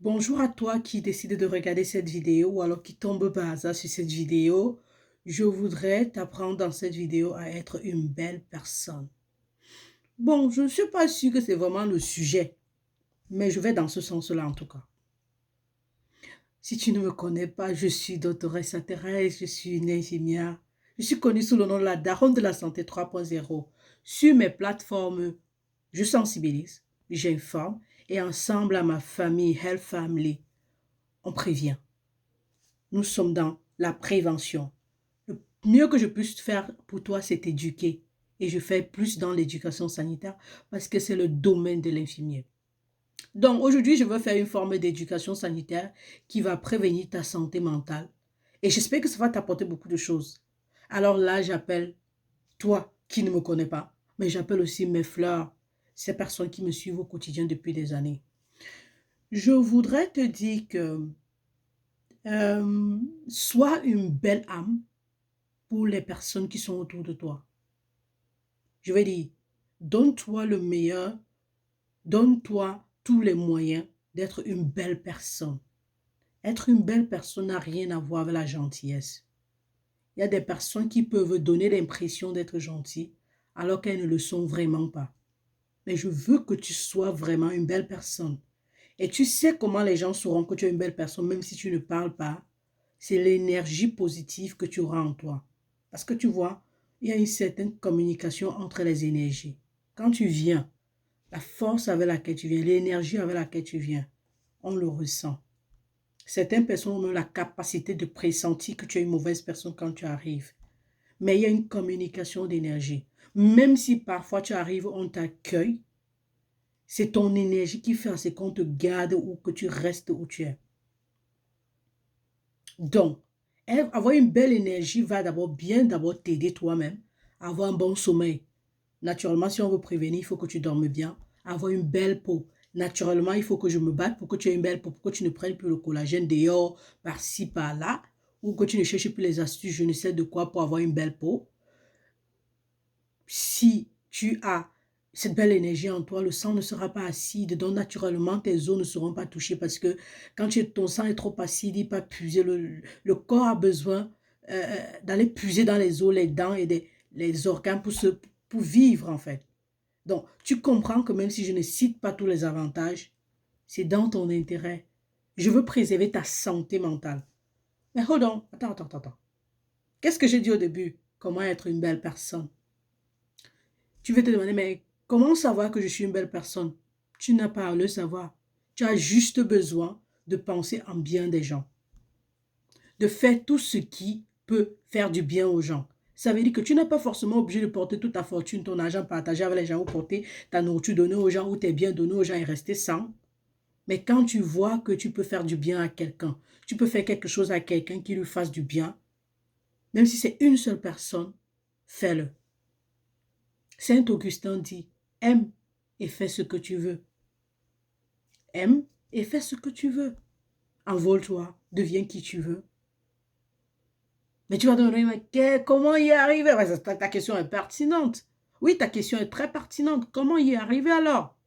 Bonjour à toi qui décide de regarder cette vidéo ou alors qui tombe par hasard sur cette vidéo. Je voudrais t'apprendre dans cette vidéo à être une belle personne. Bon, je ne suis pas sûre que c'est vraiment le sujet, mais je vais dans ce sens-là en tout cas. Si tu ne me connais pas, je suis Doctoressa Thérèse, je suis une infirmière. Je suis connue sous le nom de la Daronne de la Santé 3.0. Sur mes plateformes, je sensibilise, j'informe et ensemble à ma famille, Health Family, on prévient. Nous sommes dans la prévention. Le mieux que je puisse faire pour toi, c'est t'éduquer. Et je fais plus dans l'éducation sanitaire parce que c'est le domaine de l'infirmier. Donc aujourd'hui, je veux faire une forme d'éducation sanitaire qui va prévenir ta santé mentale. Et j'espère que ça va t'apporter beaucoup de choses. Alors là, j'appelle toi qui ne me connais pas, mais j'appelle aussi mes fleurs, ces personnes qui me suivent au quotidien depuis des années. Je voudrais te dire que sois une belle âme pour les personnes qui sont autour de toi. Je vais dire, donne-toi le meilleur, donne-toi tous les moyens d'être une belle personne. Être une belle personne n'a rien à voir avec la gentillesse. Il y a des personnes qui peuvent donner l'impression d'être gentilles alors qu'elles ne le sont vraiment pas. Mais je veux que tu sois vraiment une belle personne. Et tu sais comment les gens sauront que tu es une belle personne, même si tu ne parles pas. C'est l'énergie positive que tu auras en toi. Parce que tu vois, il y a une certaine communication entre les énergies. Quand tu viens, la force avec laquelle tu viens, l'énergie avec laquelle tu viens, on le ressent. Certaines personnes ont la capacité de pressentir que tu es une mauvaise personne quand tu arrives. Mais il y a une communication d'énergie. Même si parfois tu arrives, on t'accueille, c'est ton énergie qui fait ce qu'on te garde ou que tu restes où tu es. Donc, avoir une belle énergie va d'abord t'aider toi-même à avoir un bon sommeil. Naturellement, si on veut prévenir, il faut que tu dormes bien. Avoir une belle peau. Naturellement, il faut que je me batte pour que tu aies une belle peau, pour que tu ne prennes plus le collagène dehors, par-ci, par-là, ou que tu ne cherches plus les astuces, je ne sais de quoi, pour avoir une belle peau. Si tu as cette belle énergie en toi, le sang ne sera pas acide, donc naturellement tes os ne seront pas touchés parce que quand ton sang est trop acide, il ne peut pas puiser, le corps a besoin d'aller puiser dans les os, les dents et les organes pour vivre en fait. Donc tu comprends que même si je ne cite pas tous les avantages, c'est dans ton intérêt. Je veux préserver ta santé mentale. Mais hold on, attends. Qu'est-ce que j'ai dit au début? Comment être une belle personne? Tu veux te demander, mais comment savoir que je suis une belle personne? Tu n'as pas à le savoir. Tu as juste besoin de penser en bien des gens, de faire tout ce qui peut faire du bien aux gens. Ça veut dire que tu n'es pas forcément obligé de porter toute ta fortune, ton argent partagé avec les gens ou porter ta nourriture donnée aux gens ou tes biens donnés aux gens et rester sans. Mais quand tu vois que tu peux faire du bien à quelqu'un, tu peux faire quelque chose à quelqu'un qui lui fasse du bien, même si c'est une seule personne, fais-le. Saint Augustin dit, aime et fais ce que tu veux. Aime et fais ce que tu veux. Envole-toi, deviens qui tu veux. Mais tu vas te demander, mais comment y arriver? Ta question est pertinente. Oui, ta question est très pertinente. Comment y arriver alors?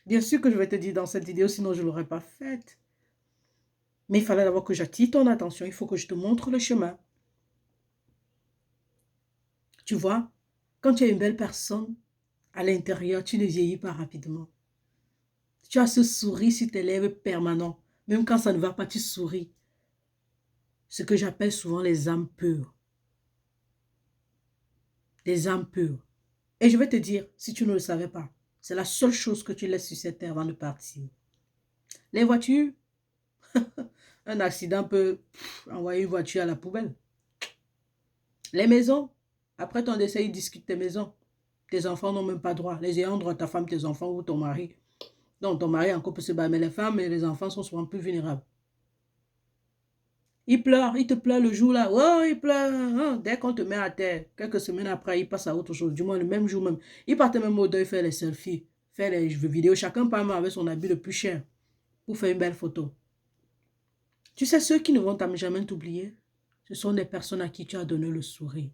Bien sûr que je vais te dire dans cette vidéo, sinon je ne l'aurais pas faite. Mais il fallait d'abord que j'attire ton attention. Il faut que je te montre le chemin. Tu vois, quand tu es une belle personne, à l'intérieur, tu ne vieillis pas rapidement. Tu as ce sourire sur tes lèvres permanent. Même quand ça ne va pas, tu souris. Ce que j'appelle souvent les âmes pures. Les âmes pures. Et je vais te dire, si tu ne le savais pas, c'est la seule chose que tu laisses sur cette terre avant de partir. Les voitures, un accident peut envoyer une voiture à la poubelle. Les maisons, après ton décès, ils discutent tes maisons. Tes enfants n'ont même pas droit. Les ayants droit, ta femme, tes enfants ou ton mari. Donc ton mari encore peut se battre, mais les femmes et les enfants sont souvent plus vulnérables. Il pleure, il te pleure le jour là. Oh, il pleure. Hein. Dès qu'on te met à terre, quelques semaines après, il passe à autre chose. Du moins, le même jour même. Il partait même au deuil faire les selfies, faire les vidéos. Chacun part avec son habit le plus cher pour faire une belle photo. Tu sais, ceux qui ne vont jamais t'oublier, ce sont des personnes à qui tu as donné le sourire.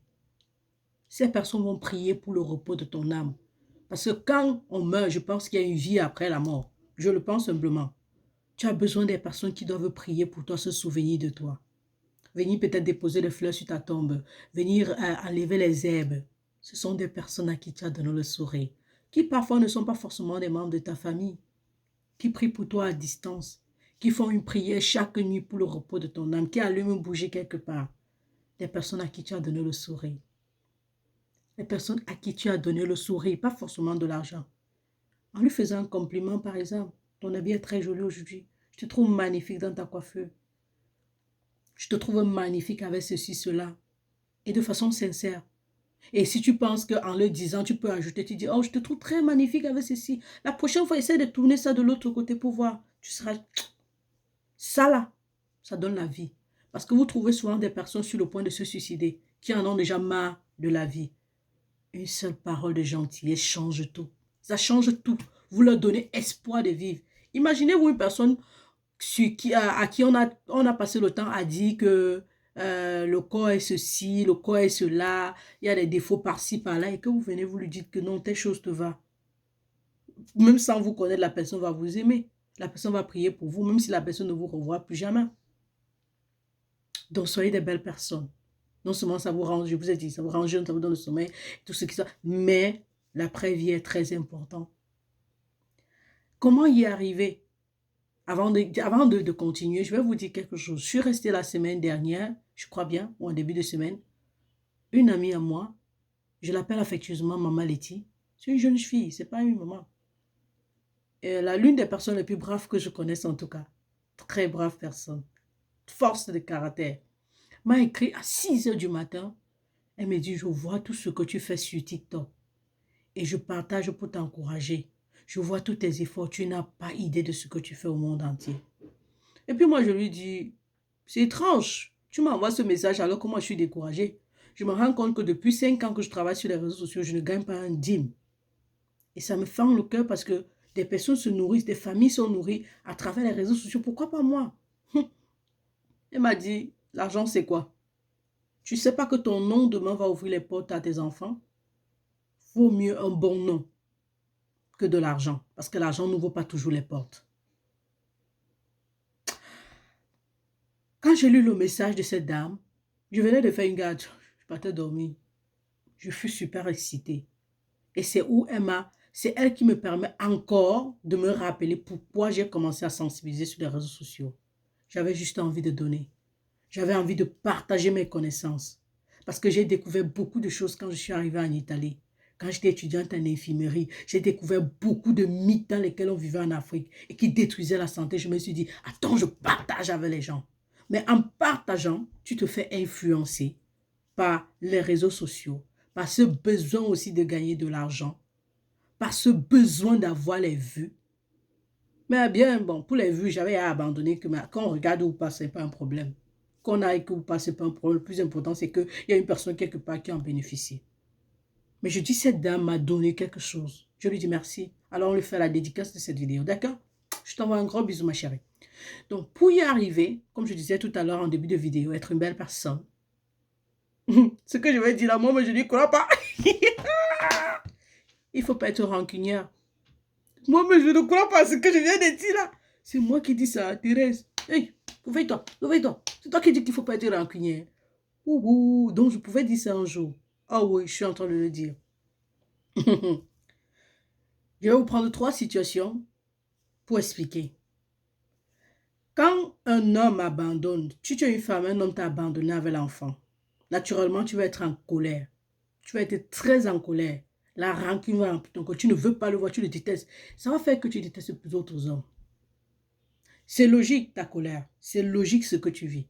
Ces personnes vont prier pour le repos de ton âme. Parce que quand on meurt, je pense qu'il y a une vie après la mort. Je le pense humblement. Tu as besoin des personnes qui doivent prier pour toi, se souvenir de toi. Venir peut-être déposer des fleurs sur ta tombe. Venir enlever les herbes. Ce sont des personnes à qui tu as donné le sourire. Qui parfois ne sont pas forcément des membres de ta famille. Qui prient pour toi à distance. Qui font une prière chaque nuit pour le repos de ton âme. Qui allument bouger quelque part. Des personnes à qui tu as donné le sourire. Les personnes à qui tu as donné le sourire, pas forcément de l'argent. En lui faisant un compliment, par exemple, ton habit est très joli aujourd'hui. Je te trouve magnifique dans ta coiffure. Je te trouve magnifique avec ceci, cela. Et de façon sincère. Et si tu penses qu'en le disant, tu peux ajouter, tu dis, oh, je te trouve très magnifique avec ceci. La prochaine fois, essaie de tourner ça de l'autre côté pour voir. Tu seras... Ça là, ça donne la vie. Parce que vous trouvez souvent des personnes sur le point de se suicider, qui en ont déjà marre de la vie. Une seule parole de gentillesse change tout. Ça change tout. Vous leur donnez espoir de vivre. Imaginez-vous une personne à qui on a passé le temps à dire que le corps est ceci, le corps est cela, il y a des défauts par-ci, par-là, et que vous venez, vous lui dites que non, telle chose te va. Même sans vous connaître, la personne va vous aimer. La personne va prier pour vous, même si la personne ne vous revoit plus jamais. Donc, soyez des belles personnes. Non seulement ça vous range, je vous ai dit, ça vous range, ça vous donne le sommeil, tout ce qui soit, mais l'après-vie est très important. Comment y arriver? Avant de continuer, je vais vous dire quelque chose. Je suis restée la semaine dernière, je crois bien, ou en début de semaine. Une amie à moi, je l'appelle affectueusement Maman Letty. C'est une jeune fille, c'est pas une maman. Et l'une des personnes les plus braves que je connaisse en tout cas. Très brave personne. Force de caractère. M'a écrit à 6 heures du matin. Elle me dit, je vois tout ce que tu fais sur TikTok. Et je partage pour t'encourager. Je vois tous tes efforts. Tu n'as pas idée de ce que tu fais au monde entier. Et puis moi, je lui dis, c'est étrange. Tu m'envoies ce message alors que moi, je suis découragée. Je me rends compte que depuis 5 ans que je travaille sur les réseaux sociaux, je ne gagne pas un dime. Et ça me fend le cœur parce que des personnes se nourrissent, des familles sont nourries à travers les réseaux sociaux. Pourquoi pas moi? Elle m'a dit, l'argent c'est quoi? Tu ne sais pas que ton nom demain va ouvrir les portes à tes enfants? Vaut mieux un bon nom que de l'argent. Parce que l'argent n'ouvre pas toujours les portes. Quand j'ai lu le message de cette dame, je venais de faire une garde. Je partais dormir. Je fus super excitée. Et c'est c'est elle qui me permet encore de me rappeler pourquoi j'ai commencé à sensibiliser sur les réseaux sociaux. J'avais juste envie de donner. J'avais envie de partager mes connaissances. Parce que j'ai découvert beaucoup de choses quand je suis arrivée en Italie. Quand j'étais étudiante en infirmerie, j'ai découvert beaucoup de mythes dans lesquels on vivait en Afrique et qui détruisaient la santé. Je me suis dit, attends, je partage avec les gens. Mais en partageant, tu te fais influencer par les réseaux sociaux, par ce besoin aussi de gagner de l'argent, par ce besoin d'avoir les vues. Mais bien, bon, pour les vues, j'avais abandonné que quand on regarde ou pas, ce n'est pas un problème. Qu'on aille ou pas, ce n'est pas un problème. Le plus important, c'est qu'il y a une personne quelque part qui en bénéficie. Mais je dis, cette dame m'a donné quelque chose. Je lui dis merci. Alors, on lui fait la dédicace de cette vidéo, d'accord? Je t'envoie un gros bisou, ma chérie. Donc, pour y arriver, comme je disais tout à l'heure en début de vidéo, être une belle personne. Ce que je vais dire là, moi, je ne crois pas. Il ne faut pas être rancunière. Moi, mais je ne crois pas à ce que je viens de dire là. C'est moi qui dis ça, Thérèse. Hey, réveille-toi, réveille-toi. C'est toi qui dis qu'il ne faut pas être rancunière. Ouh, donc je pouvais dire ça un jour. Ah oui, je suis en train de le dire. Je vais vous prendre 3 situations pour expliquer. Quand un homme abandonne, tu es une femme, un homme t'a abandonné avec l'enfant. Naturellement, tu vas être en colère. Tu vas être très en colère. La rancune va remplir ton corps. Tu ne veux pas le voir, tu le détestes. Ça va faire que tu détestes les autres hommes. C'est logique ta colère. C'est logique ce que tu vis.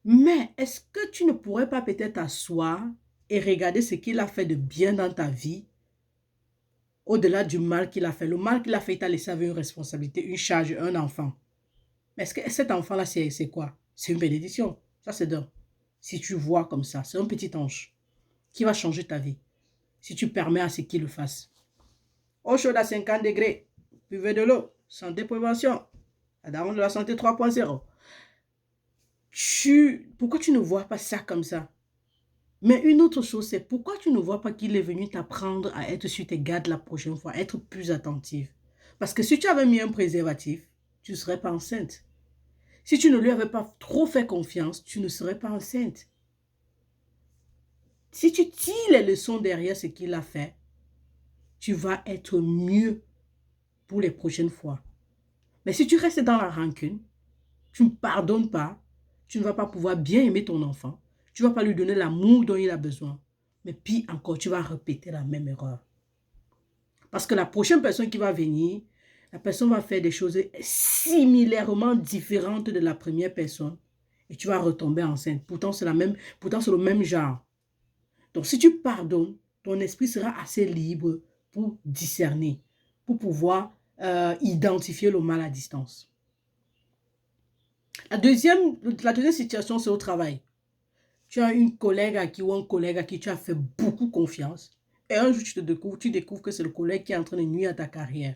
Mais est-ce que tu ne pourrais pas peut-être t'asseoir et regarder ce qu'il a fait de bien dans ta vie au-delà du mal qu'il a fait? Le mal qu'il a fait, il t'a laissé avec une responsabilité, une charge, un enfant. Mais est-ce que cet enfant-là, c'est quoi? C'est une bénédiction. Ça, c'est d'un. Si tu vois comme ça, c'est un petit ange qui va changer ta vie. Si tu permets à ce qu'il le fasse. Eau chaude à 50 degrés. Buvez de l'eau. Santé prévention. La daronne de la santé 3.0. Pourquoi tu ne vois pas ça comme ça? Mais une autre chose, c'est pourquoi tu ne vois pas qu'il est venu t'apprendre à être sur tes gardes la prochaine fois, à être plus attentive. Parce que si tu avais mis un préservatif, tu ne serais pas enceinte. Si tu ne lui avais pas trop fait confiance, tu ne serais pas enceinte. Si tu tires les leçons derrière ce qu'il a fait, tu vas être mieux pour les prochaines fois. Mais si tu restes dans la rancune, tu ne pardonnes pas, tu ne vas pas pouvoir bien aimer ton enfant, tu ne vas pas lui donner l'amour dont il a besoin. Mais puis encore, tu vas répéter la même erreur. Parce que la prochaine personne qui va venir, la personne va faire des choses similairement différentes de la première personne. Et tu vas retomber enceinte. Pourtant, c'est le même genre. Donc, si tu pardonnes, ton esprit sera assez libre pour discerner, pour pouvoir identifier le mal à distance. La deuxième situation, c'est au travail. Tu as une collègue à qui ou un collègue à qui tu as fait beaucoup confiance. Et un jour, tu découvres que c'est le collègue qui est en train de nuire à ta carrière.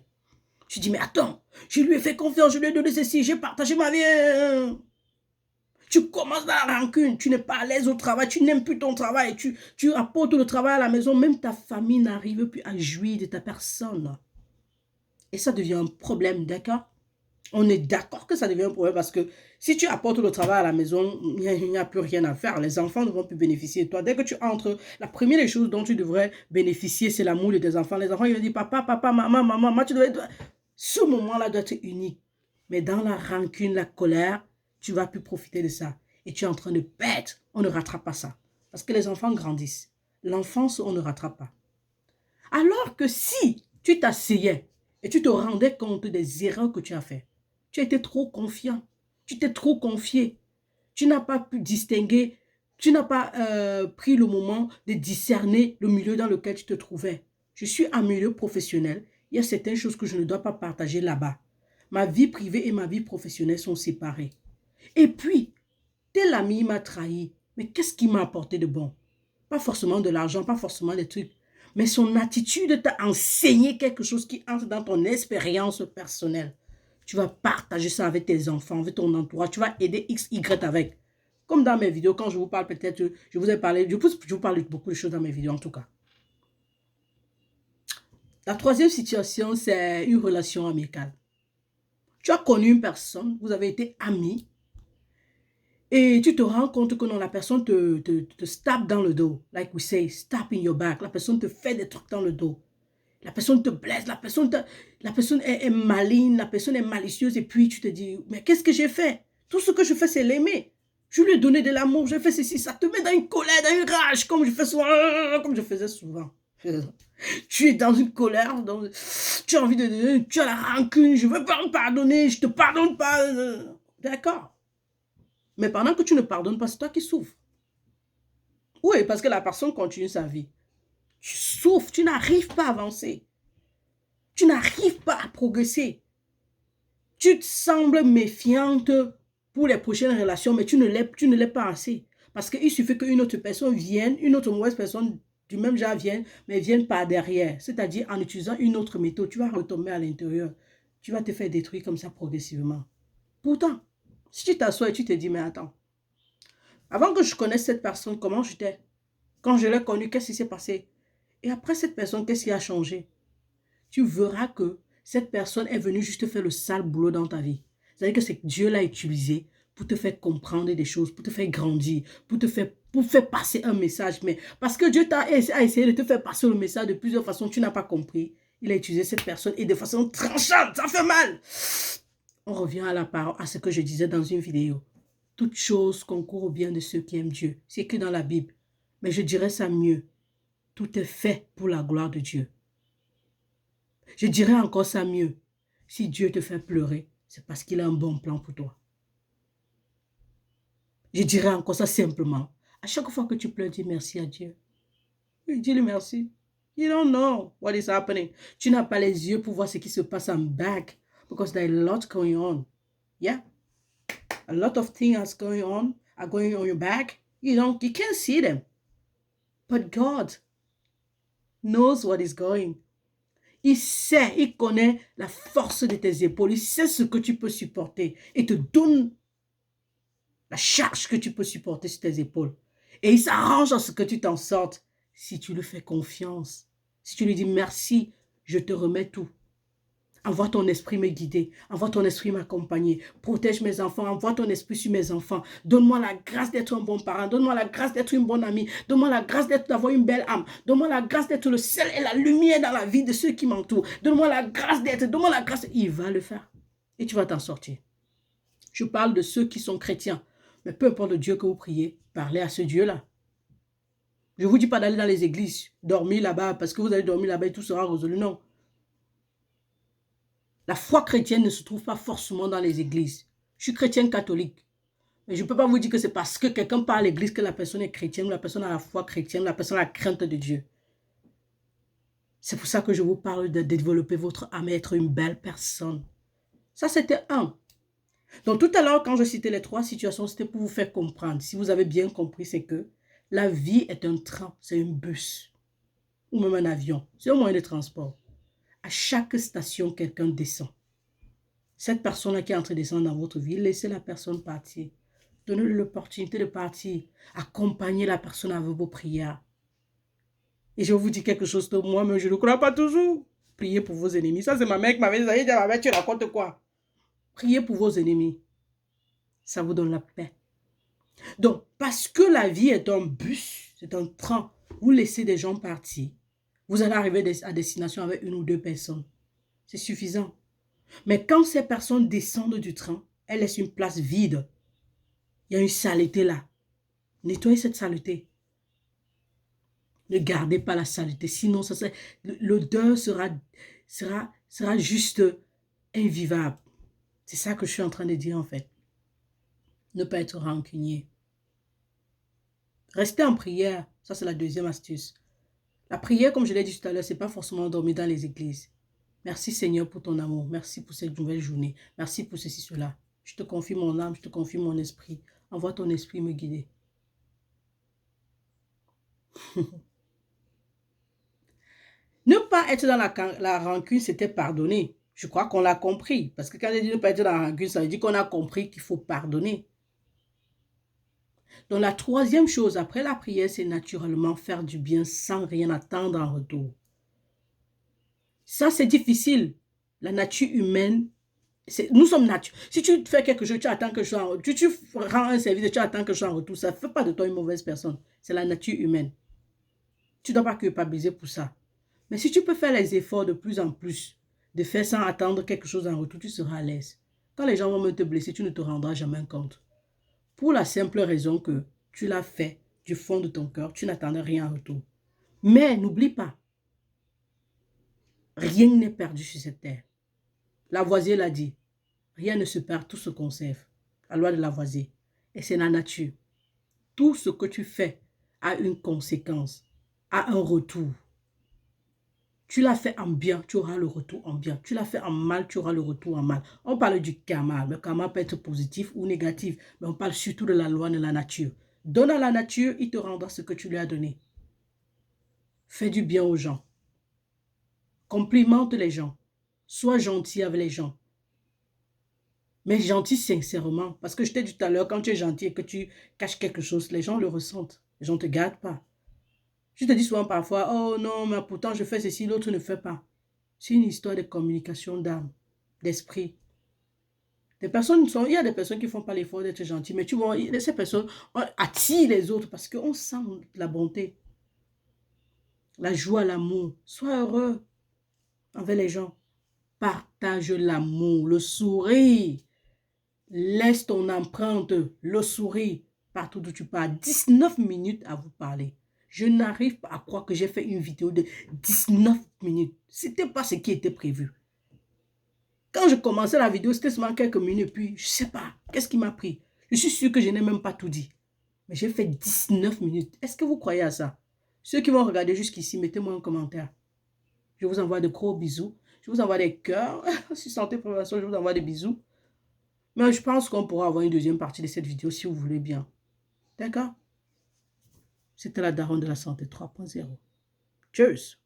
Tu dis, mais attends, je lui ai fait confiance, je lui ai donné ceci, j'ai partagé ma vie. Tu commences dans la rancune, tu n'es pas à l'aise au travail, tu n'aimes plus ton travail, tu apportes le travail à la maison, même ta famille n'arrive plus à jouir de ta personne. Et ça devient un problème, d'accord? On est d'accord que ça devient un problème parce que si tu apportes le travail à la maison, il n'y a plus rien à faire. Les enfants ne vont plus bénéficier de toi. Dès que tu entres, la première des choses dont tu devrais bénéficier, c'est l'amour de tes enfants. Les enfants, ils vont dire, papa, papa, maman, tu devrais... Ce moment-là doit être unique. Mais dans la rancune, la colère, tu ne vas plus profiter de ça. Et tu es en train de perdre. On ne rattrape pas ça. Parce que les enfants grandissent. L'enfance, on ne rattrape pas. Alors que si tu t'asseyais et tu te rendais compte des erreurs que tu as faites, tu as été trop confiant, tu t'es trop confié, tu n'as pas pu distinguer, tu n'as pas pris le moment de discerner le milieu dans lequel tu te trouvais. Je suis en milieu professionnel, il y a certaines choses que je ne dois pas partager là-bas. Ma vie privée et ma vie professionnelle sont séparées. Et puis, tel ami m'a trahi, mais qu'est-ce qui m'a apporté de bon? Pas forcément de l'argent, pas forcément des trucs. Mais son attitude t'a enseigné quelque chose qui entre dans ton expérience personnelle. Tu vas partager ça avec tes enfants, avec ton entourage. Tu vas aider X, Y avec. Comme dans mes vidéos, quand je vous parle peut-être, je vous ai parlé, je vous parle de beaucoup de choses dans mes vidéos en tout cas. La troisième situation, c'est une relation amicale. Tu as connu une personne, vous avez été amis, et tu te rends compte que non, la personne te stab dans le dos. Like we say, stab in your back. La personne te fait des trucs dans le dos. La personne te blesse, la personne est maligne, la personne est malicieuse. Et puis tu te dis, mais qu'est-ce que j'ai fait? Tout ce que je fais, c'est l'aimer. Je lui ai donné de l'amour, je fais ceci. Ça te met dans une colère, dans une rage, comme je faisais souvent. Tu es dans une colère, tu as envie tu as la rancune, je ne veux pas me pardonner, je ne te pardonne pas. D'accord. Mais pendant que tu ne pardonnes pas, c'est toi qui souffres. Oui, parce que la personne continue sa vie. Tu souffres, tu n'arrives pas à avancer. Tu n'arrives pas à progresser. Tu te sembles méfiante pour les prochaines relations, mais tu ne l'es pas assez. Parce qu'il suffit qu'une autre personne vienne, une autre mauvaise personne du même genre vienne, mais vienne par derrière. C'est-à-dire en utilisant une autre méthode, tu vas retomber à l'intérieur. Tu vas te faire détruire comme ça progressivement. Pourtant, si tu t'assois et tu te dis, mais attends, avant que je connaisse cette personne, comment j'étais? Quand je l'ai connue, qu'est-ce qui s'est passé? Et après cette personne, qu'est-ce qui a changé? Tu verras que cette personne est venue juste faire le sale boulot dans ta vie. C'est-à-dire que c'est Dieu l'a utilisé pour te faire comprendre des choses, pour te faire grandir, pour faire passer un message. Mais parce que Dieu a essayé de te faire passer le message de plusieurs façons, tu n'as pas compris. Il a utilisé cette personne et de façon tranchante, ça fait mal. On revient à la parole, à ce que je disais dans une vidéo. Toute chose concourt au bien de ceux qui aiment Dieu. C'est écrit dans la Bible. Mais je dirais ça mieux. Tout est fait pour la gloire de Dieu. Je dirais encore ça mieux. Si Dieu te fait pleurer, c'est parce qu'il a un bon plan pour toi. Je dirais encore ça simplement. À chaque fois que tu pleures, dis merci à Dieu. Dis-lui merci. You don't know what is happening. Tu n'as pas les yeux pour voir ce qui se passe en back. Because there is a lot going on. Yeah. A lot of things are going on your back. You can't see them. But God knows what is going. Il sait, il connaît la force de tes épaules. Il sait ce que tu peux supporter. Et te donne la charge que tu peux supporter sur tes épaules. Et il s'arrange à ce que tu t'en sortes. Si tu lui fais confiance. Si tu lui dis merci, je te remets tout. Envoie ton esprit me guider. Envoie ton esprit m'accompagner. Protège mes enfants. Envoie ton esprit sur mes enfants. Donne-moi la grâce d'être un bon parent. Donne-moi la grâce d'être une bonne amie. Donne-moi la grâce d'avoir une belle âme. Donne-moi la grâce d'être le sel et la lumière dans la vie de ceux qui m'entourent. Donne-moi la grâce d'être. Donne-moi la grâce. Il va le faire. Et tu vas t'en sortir. Je parle de ceux qui sont chrétiens. Mais peu importe le Dieu que vous priez, parlez à ce Dieu-là. Je ne vous dis pas d'aller dans les églises, dormir là-bas, parce que vous allez dormir là-bas et tout sera résolu. Non. La foi chrétienne ne se trouve pas forcément dans les églises. Je suis chrétienne catholique. Mais je ne peux pas vous dire que c'est parce que quelqu'un parle à l'église que la personne est chrétienne, ou la personne a la foi chrétienne, ou la personne a la crainte de Dieu. C'est pour ça que je vous parle de développer votre âme et être une belle personne. Ça, c'était un. Donc, tout à l'heure, quand je citais les 3 situations, c'était pour vous faire comprendre. Si vous avez bien compris, c'est que la vie est un train, c'est un bus, ou même un avion. C'est un moyen de transport. À chaque station, quelqu'un descend. Cette personne-là qui est en train de descendre dans votre vie, laissez la personne partir. Donnez-lui l'opportunité de partir. Accompagnez la personne avec vos prières. Et je vais vous dire quelque chose de moi, mais je ne crois pas toujours. Priez pour vos ennemis. Ça, c'est ma mère qui m'avait dit, ma mère, tu racontes quoi? Priez pour vos ennemis. Ça vous donne la paix. Donc, parce que la vie est un bus, c'est un train, vous laissez des gens partir. Vous allez arriver à destination avec 1 ou 2 personnes. C'est suffisant. Mais quand ces personnes descendent du train, elles laissent une place vide. Il y a une saleté là. Nettoyez cette saleté. Ne gardez pas la saleté. Sinon, l'odeur sera juste invivable. C'est ça que je suis en train de dire en fait. Ne pas être rancunier. Restez en prière. Ça, c'est la deuxième astuce. La prière, comme je l'ai dit tout à l'heure, ce n'est pas forcément dormir dans les églises. Merci Seigneur pour ton amour. Merci pour cette nouvelle journée. Merci pour ceci, cela. Je te confie mon âme, je te confie mon esprit. Envoie ton esprit me guider. Ne pas être dans la rancune, c'était pardonner. Je crois qu'on l'a compris. Parce que quand je dis ne pas être dans la rancune, ça veut dire qu'on a compris qu'il faut pardonner. Donc la troisième chose après la prière, c'est naturellement faire du bien sans rien attendre en retour. Ça, c'est difficile. La nature humaine, nous sommes nature. Si tu fais quelque chose, tu attends que je sois en retour. Tu rends un service et tu attends que je sois en retour. Ça ne fait pas de toi une mauvaise personne. C'est la nature humaine. Tu ne dois pas culpabiliser pour ça. Mais si tu peux faire les efforts de plus en plus, de faire sans attendre quelque chose en retour, tu seras à l'aise. Quand les gens vont même te blesser, tu ne te rendras jamais compte. Pour la simple raison que tu l'as fait du fond de ton cœur, tu n'attendais rien en retour. Mais n'oublie pas, rien n'est perdu sur cette terre. Lavoisier l'a dit, rien ne se perd, tout se conserve. La loi de Lavoisier. Et c'est la nature. Tout ce que tu fais a une conséquence, a un retour. Tu l'as fait en bien, tu auras le retour en bien. Tu l'as fait en mal, tu auras le retour en mal. On parle du karma. Le karma peut être positif ou négatif, mais on parle surtout de la loi de la nature. Donne à la nature, il te rendra ce que tu lui as donné. Fais du bien aux gens. Complimente les gens. Sois gentil avec les gens. Mais gentil sincèrement. Parce que je t'ai dit tout à l'heure, quand tu es gentil et que tu caches quelque chose, les gens le ressentent. Les gens ne te gardent pas. Je te dis souvent parfois, oh non, mais pourtant je fais ceci, l'autre ne fait pas. C'est une histoire de communication d'âme, d'esprit. Il y a des personnes qui ne font pas l'effort d'être gentilles, mais tu vois, ces personnes attirent les autres parce qu'on sent la bonté, la joie, l'amour. Sois heureux envers les gens. Partage l'amour, le sourire. Laisse ton empreinte, le sourire, partout où tu pars. 19 minutes à vous parler. Je n'arrive pas à croire que j'ai fait une vidéo de 19 minutes. Ce n'était pas ce qui était prévu. Quand je commençais la vidéo, c'était seulement quelques minutes. Puis, je ne sais pas, qu'est-ce qui m'a pris? Je suis sûr que je n'ai même pas tout dit. Mais j'ai fait 19 minutes. Est-ce que vous croyez à ça? Ceux qui vont regarder jusqu'ici, mettez-moi un commentaire. Je vous envoie de gros bisous. Je vous envoie des cœurs. Si Santé Prévention, je vous envoie des bisous. Mais je pense qu'on pourra avoir une deuxième partie de cette vidéo si vous voulez bien. D'accord? C'était la daronne de la santé 3.0. Tchuss!